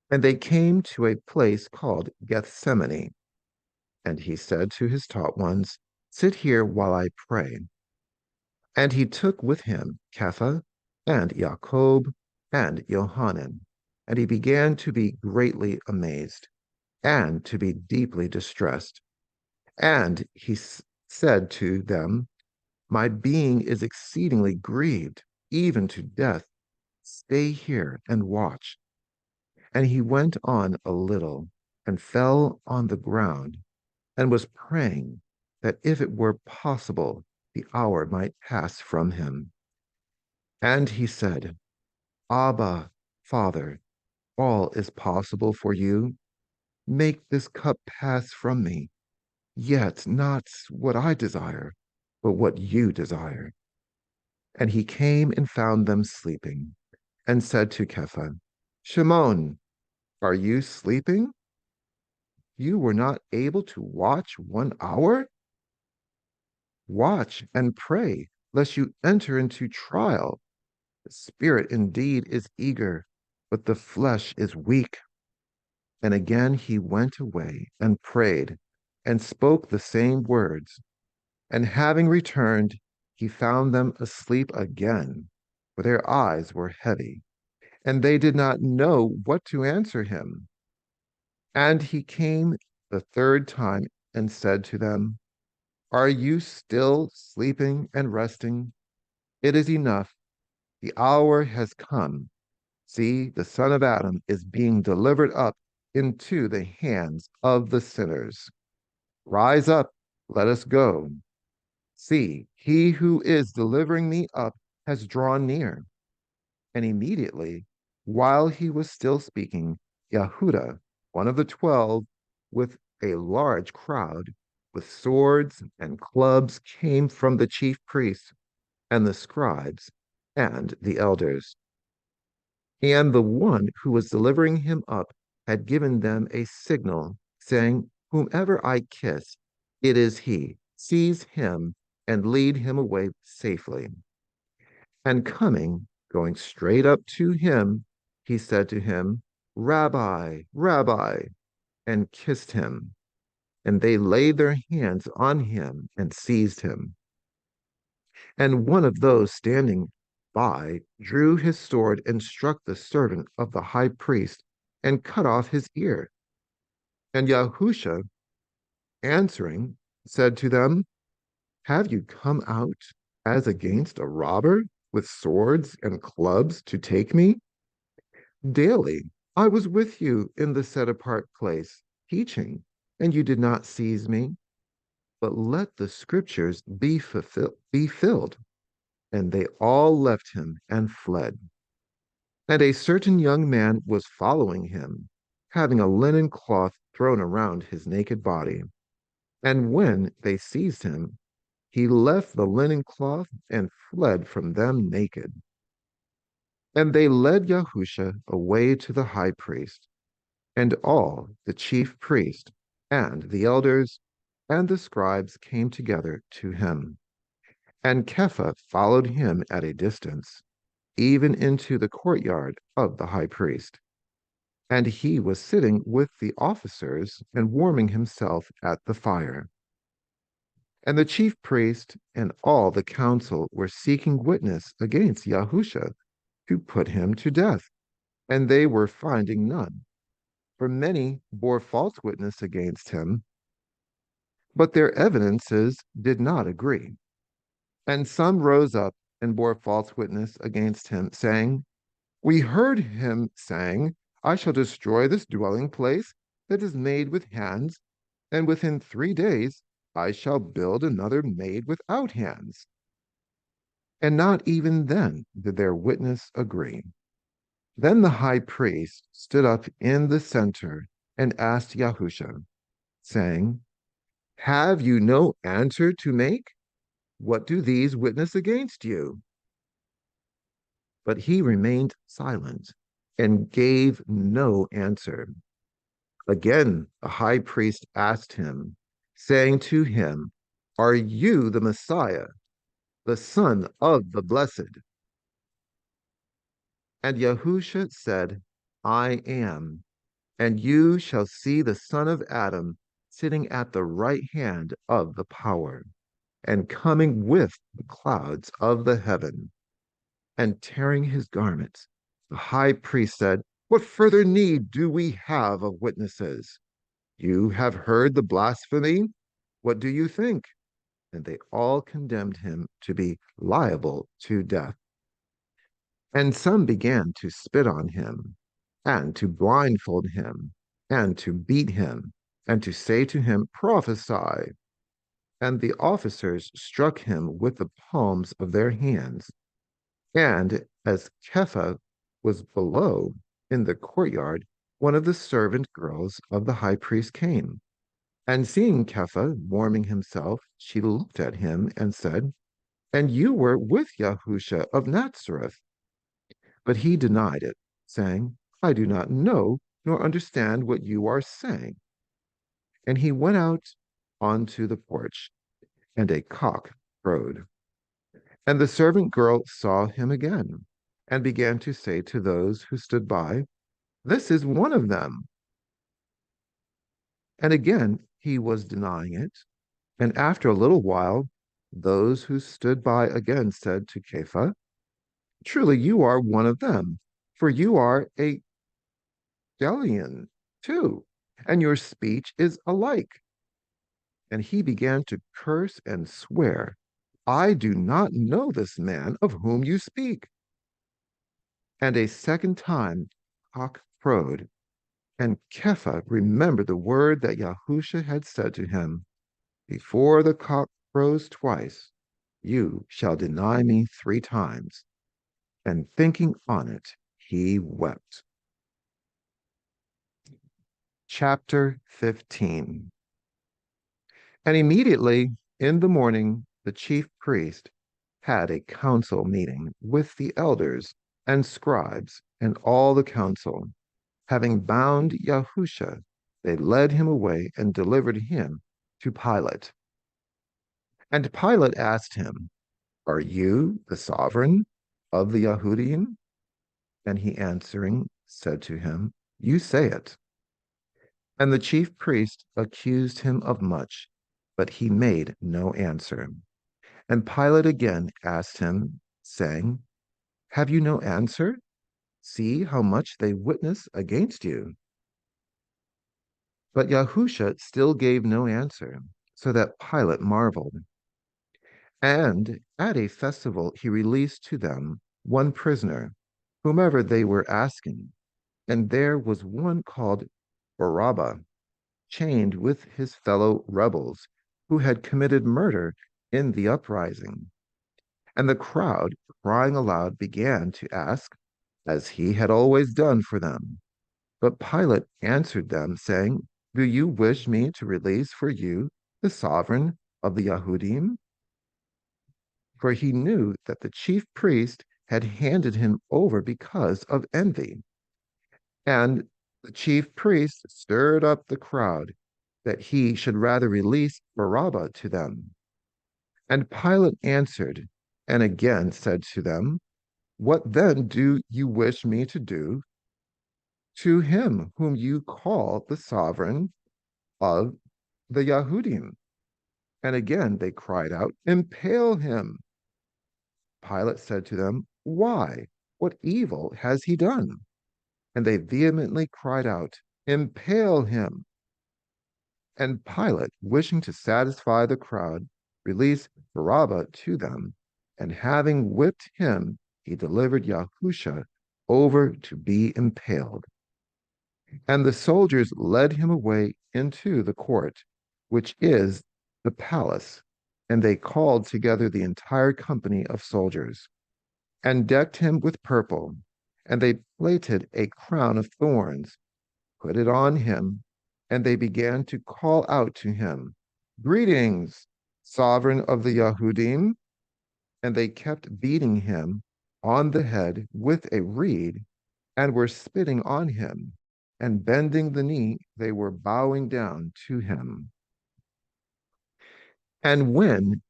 And they came to a place called Gethsemane. And he said to his taught ones, "Sit here while I pray." And he took with him Kepha and Jacob and Johanan, and he began to be greatly amazed and to be deeply distressed. And he said to them, "My being is exceedingly grieved, even to death. Stay here and watch." And he went on a little and fell on the ground and was praying that if it were possible, the hour might pass from him. And he said, "Abba, Father, all is possible for you. Make this cup pass from me, yet not what I desire, but what you desire." And he came and found them sleeping, and said to Kepha, "Shimon, are you sleeping? You were not able to watch 1 hour? Watch and pray, lest you enter into trial. The spirit indeed is eager, but the flesh is weak." And again he went away and prayed and spoke the same words. And having returned, he found them asleep again, for their eyes were heavy, and they did not know what to answer him. And he came the third time and said to them, "Are you still sleeping and resting? It is enough. The hour has come. See, the Son of Adam is being delivered up into the hands of the sinners. Rise up, let us go. See, he who is delivering me up has drawn near." And immediately, while he was still speaking, Yahudah, one of the 12, with a large crowd, with swords and clubs, came from the chief priests and the scribes and the elders. And the one who was delivering him up had given them a signal, saying, "Whomever I kiss, it is he. Seize him and lead him away safely." And going straight up to him, he said to him, "Rabbi, Rabbi," and kissed him. And they laid their hands on him and seized him. And one of those standing by drew his sword and struck the servant of the high priest and cut off his ear. And Yahusha, answering, said to them, "Have you come out as against a robber with swords and clubs to take me? Daily I was with you in the set apart place, teaching, and you did not seize me. But let the scriptures be filled." And they all left him and fled. And a certain young man was following him, having a linen cloth thrown around his naked body. And when they seized him, he left the linen cloth and fled from them naked. And they led Yahusha away to the high priest, and all the chief priest and the elders and the scribes came together to him. And Kepha followed him at a distance, even into the courtyard of the high priest. And he was sitting with the officers and warming himself at the fire. And the chief priest and all the council were seeking witness against Yahusha to put him to death, and they were finding none. For many bore false witness against him, but their evidences did not agree. And some rose up and bore false witness against him, saying, We heard him saying, I shall destroy this dwelling place that is made with hands, and within 3 days I shall build another made without hands. And not even then did their witness agree. Then the high priest stood up in the center and asked Yahusha, saying, Have you no answer to make? What do these witness against you? But he remained silent and gave no answer. Again, the high priest asked him, saying to him, Are you the Messiah, the Son of the Blessed? And Yahusha said, I am, and you shall see the Son of Adam sitting at the right hand of the power, and coming with the clouds of the heaven. And tearing his garments, the high priest said, What further need do we have of witnesses? You have heard the blasphemy. What do you think? And they all condemned him to be liable to death. And some began to spit on him, and to blindfold him, and to beat him, and to say to him, Prophesy. And the officers struck him with the palms of their hands. And as Kepha was below in the courtyard, one of the servant girls of the high priest came. And seeing Kepha warming himself, she looked at him and said, And you were with Yahusha of Nazareth. But he denied it, saying, I do not know nor understand what you are saying. And he went out onto the porch, and a cock crowed. And the servant girl saw him again, and began to say to those who stood by, This is one of them. And again he was denying it. And after a little while, those who stood by again said to Kepha, Truly you are one of them, for you are a Galilean too, and your speech is alike. And he began to curse and swear, I do not know this man of whom you speak. And a second time cock crowed, and Kepha remembered the word that Yahusha had said to him, Before the cock crows twice, you shall deny me 3 times. And thinking on it, he wept. Chapter 15. And immediately in the morning, the chief priest had a council meeting with the elders and scribes and all the council. Having bound Yahusha, they led him away and delivered him to Pilate. And Pilate asked him, Are you the sovereign of the Yahudim? And he answering said to him, You say it. And the chief priest accused him of much, but he made no answer. And Pilate again asked him, saying, Have you no answer? See how much they witness against you. But Yahusha still gave no answer, so that Pilate marveled. And at a festival he released to them one prisoner, whomever they were asking. And there was one called Barabbas, chained with his fellow rebels, who had committed murder in the uprising. And the crowd, crying aloud, began to ask, as he had always done for them. But Pilate answered them, saying, Do you wish me to release for you the sovereign of the Yahudim? For he knew that the chief priest had handed him over because of envy. And the chief priest stirred up the crowd that he should rather release Barabbas to them. And Pilate answered and again said to them, "What then do you wish me to do to him whom you call the sovereign of the Yahudim?" And again they cried out, "Impale him." Pilate said to them, "Why? What evil has he done?" And they vehemently cried out, "Impale him." And Pilate, wishing to satisfy the crowd, released Barabbas to them, and having whipped him, he delivered Yahusha over to be impaled. And the soldiers led him away into the court, which is the palace, and they called together the entire company of soldiers, and decked him with purple, and they plaited a crown of thorns, put it on him, and they began to call out to him, "Greetings, sovereign of the Yahudim." And they kept beating him on the head with a reed, and were spitting on him, and bending the knee, they were bowing down to him. And when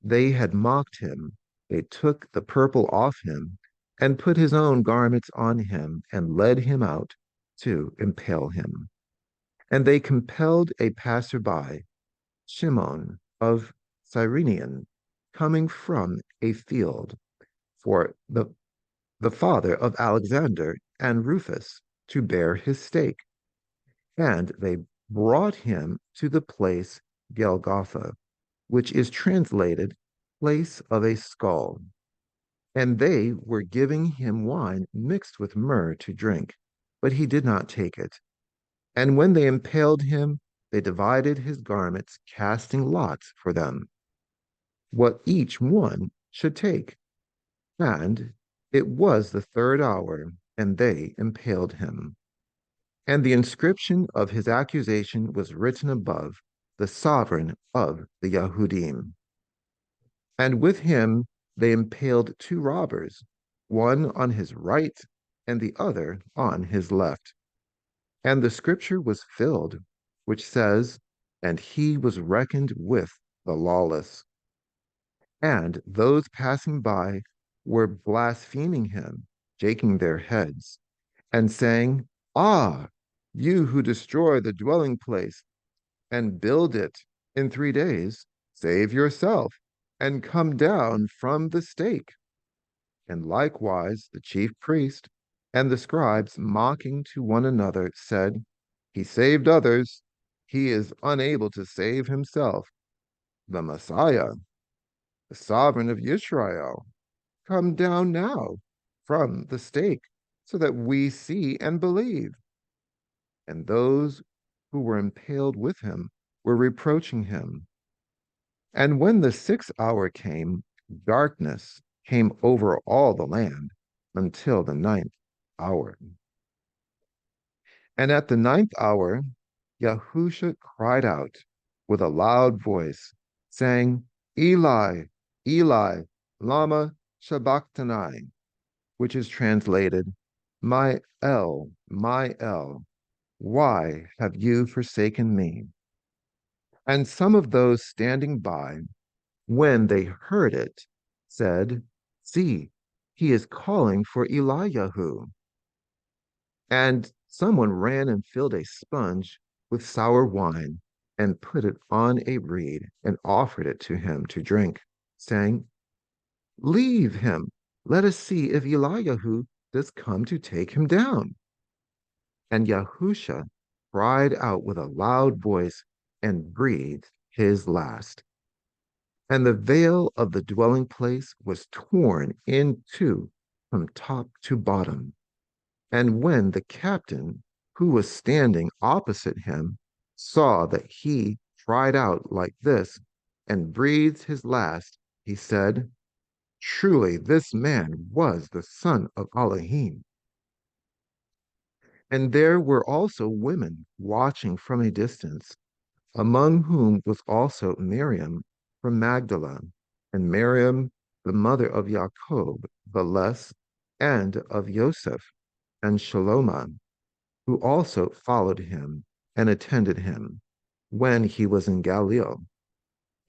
they had mocked him, they took the purple off him, and put his own garments on him, and led him out to impale him. And they compelled a passerby, Shimon of Cyrenian, coming from a field, for the father of Alexander and Rufus, to bear his stake. And they brought him to the place Golgotha, which is translated place of a skull. And they were giving him wine mixed with myrrh to drink, but he did not take it. And when they impaled him, they divided his garments, casting lots for them, what each one should take. And it was the third hour, and they impaled him. And the inscription of his accusation was written above, "The sovereign of the Yahudim." And with him they impaled two robbers, one on his right and the other on his left. And the scripture was filled, which says, "And he was reckoned with the lawless." And those passing by were blaspheming him, shaking their heads, and saying, "Ah, you who destroy the dwelling place and build it in 3 days, save yourself and come down from the stake." And likewise the chief priest and the scribes, mocking to one another, said, "He saved others, he is unable to save himself. The Messiah, the sovereign of Israel, come down now from the stake, so that we see and believe." And those who were impaled with him were reproaching him. And when the 6th hour came, darkness came over all the land until the 9th hour. And at the 9th hour, Yahusha cried out with a loud voice, saying, "Eli, Eli, lama sabachthani," which is translated, my El, why have you forsaken me?" And some of those standing by, when they heard it, said, "See, he is calling for Eliyahu." And someone ran and filled a sponge with sour wine and put it on a reed and offered it to him to drink, saying, "Leave him. Let us see if Eliyahu does come to take him down." And Yahusha cried out with a loud voice and breathed his last. And the veil of the dwelling place was torn in two from top to bottom. And when the captain, who was standing opposite him, saw that he cried out like this and breathed his last, he said, "Truly this man was the son of Elohim." And there were also women watching from a distance, among whom was also Miriam from Magdala, and Miriam, the mother of Jacob, the less, and of Joseph and Shalomah, who also followed him and attended him when he was in Galilee,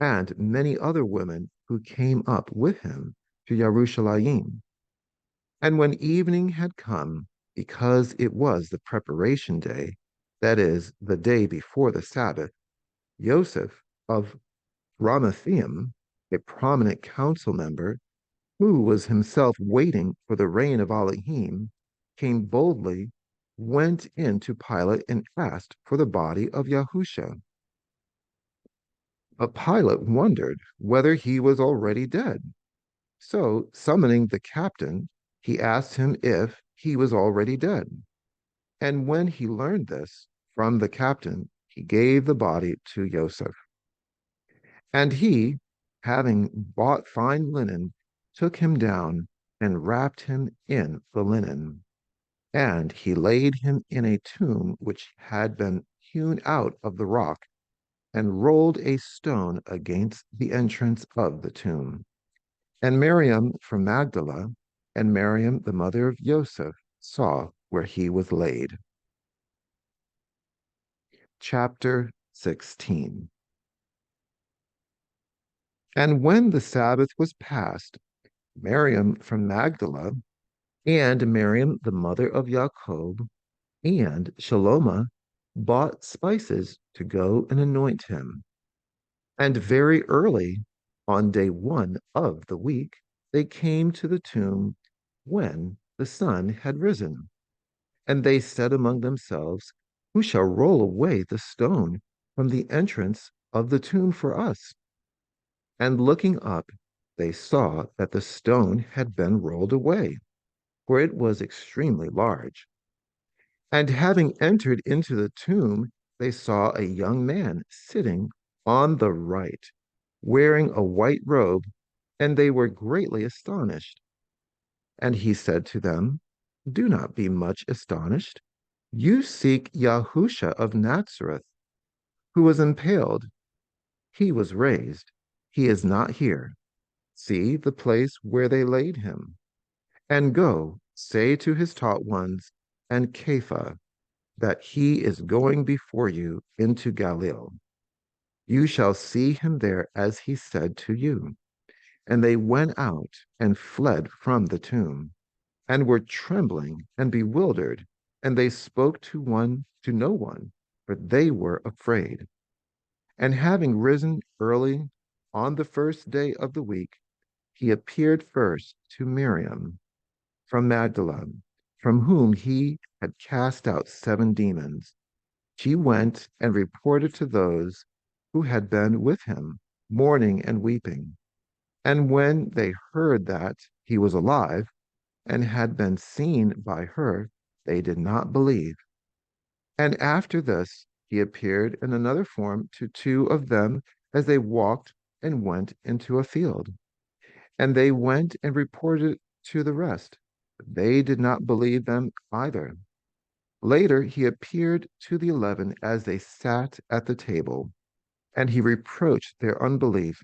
and many other women who came up with him to Jerusalem. And when evening had come, because it was the preparation day, that is, the day before the Sabbath, Joseph of Ramathaim, a prominent council member, who was himself waiting for the reign of Elohim, came boldly, went in to Pilate and asked for the body of Yahusha. But Pilate wondered whether he was already dead. So, summoning the captain, he asked him if he was already dead. And when he learned this from the captain, he gave the body to Joseph. And he, having bought fine linen, took him down and wrapped him in the linen. And he laid him in a tomb which had been hewn out of the rock, and rolled a stone against the entrance of the tomb. And Miriam from Magdala, and Miriam, the mother of Joseph, saw where he was laid. Chapter 16. And when the Sabbath was past, Miriam from Magdala, and Miriam, the mother of Jacob, and Shalomah bought spices to go and anoint him. And very early, on day 1 of the week, they came to the tomb when the sun had risen. And they said among themselves, who shall roll away the stone from the entrance of the tomb for us? And looking up, they saw that the stone had been rolled away, for it was extremely large. And having entered into the tomb, they saw a young man sitting on the right, wearing a white robe, and they were greatly astonished. And he said to them, do not be much astonished. You seek Yahusha of Nazareth, who was impaled. He was raised. He is not here. See the place where they laid him. And go, say to his taught ones and Kepha that he is going before you into Galilee. You shall see him there as he said to you. And they went out and fled from the tomb, and were trembling and bewildered, and they spoke to no one, for they were afraid. And having risen early on the first day of the week, he appeared first to Miriam from Magdala, from whom he had cast out 7 demons. She went and reported to those who had been with him, mourning and weeping. And when they heard that he was alive and had been seen by her, they did not believe. And after this, he appeared in another form to 2 of them as they walked and went into a field. And they went and reported to the rest. They did not believe them either. Later, he appeared to the 11 as they sat at the table, and he reproached their unbelief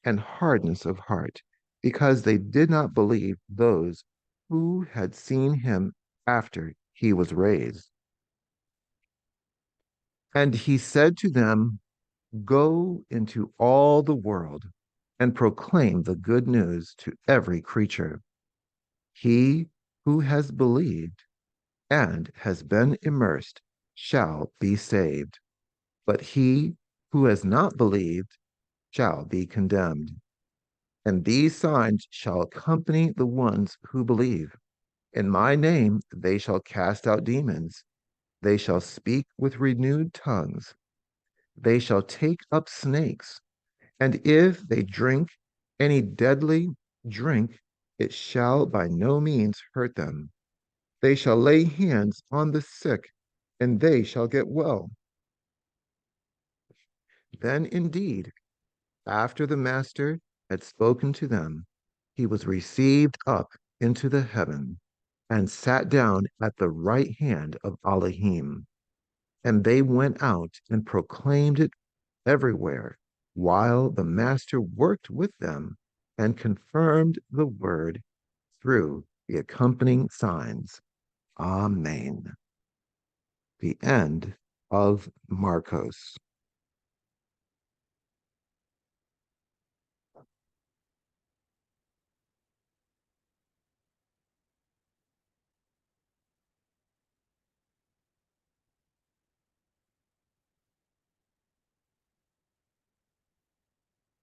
and hardness of heart, because they did not believe those who had seen him after he was raised. And he said to them, go into all the world and proclaim the good news to every creature. He who has believed and has been immersed shall be saved, but he who has not believed shall be condemned. And these signs shall accompany the ones who believe. In my name they shall cast out demons. They shall speak with renewed tongues. They shall take up snakes. And if they drink any deadly drink, it shall by no means hurt them. They shall lay hands on the sick, and they shall get well. Then indeed, after the Master had spoken to them, he was received up into the heaven and sat down at the right hand of Elohim. And they went out and proclaimed it everywhere, while the Master worked with them and confirmed the word through the accompanying signs. Amen. The end of Marcos.